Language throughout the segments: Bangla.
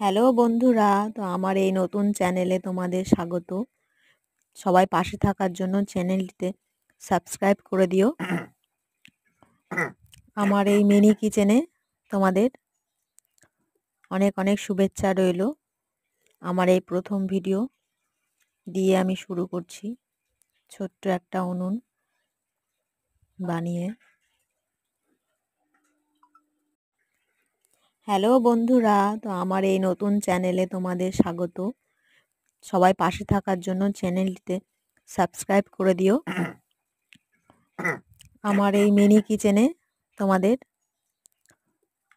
হ্যালো বন্ধুরা, তো আমার এই নতুন চ্যানেলে তোমাদের স্বাগত। সবাই পাশে থাকার জন্য চ্যানেলটিতে সাবস্ক্রাইব করে দিও। আমার এই মিনি কিচেনে তোমাদের অনেক অনেক শুভেচ্ছা রইল। আমার এই প্রথম ভিডিও দিয়ে আমি শুরু করছি ছোট্ট একটা উনুন বানিয়ে। হ্যালো বন্ধুরা, তো আমার এই নতুন চ্যানেলে তোমাদের স্বাগত। সবাই পাশে থাকার জন্য চ্যানেলটিতে সাবস্ক্রাইব করে দিও। আমার এই মিনি কিচেনে তোমাদের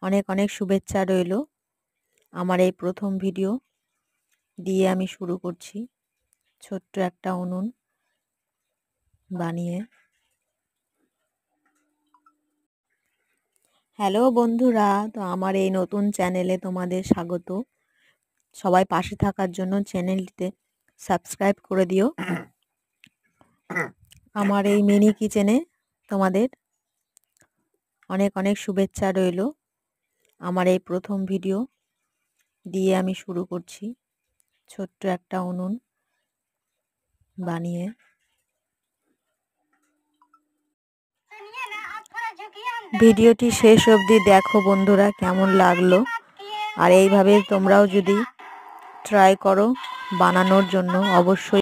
অনেক অনেক শুভেচ্ছা রইল। আমার এই প্রথম ভিডিও দিয়ে আমি শুরু করছি ছোট্ট একটা উনুন বানিয়ে। হ্যালো বন্ধুরা, তো আমার এই নতুন চ্যানেলে তোমাদের স্বাগত। সবাই পাশে থাকার জন্য চ্যানেলটিতে সাবস্ক্রাইব করে দিও। আমার এই মিনি কিচেনে তোমাদের অনেক অনেক শুভেচ্ছা রইল। আমার এই প্রথম ভিডিও দিয়ে আমি শুরু করছি ছোট্ট একটা উনুন বানিয়ে। ভিডিওটি শেষ অবধি দেখো বন্ধুরা, কেমন লাগলো। আর এইভাবে তোমরাও যদি ট্রাই করো বানানোর জন্য, অবশ্যই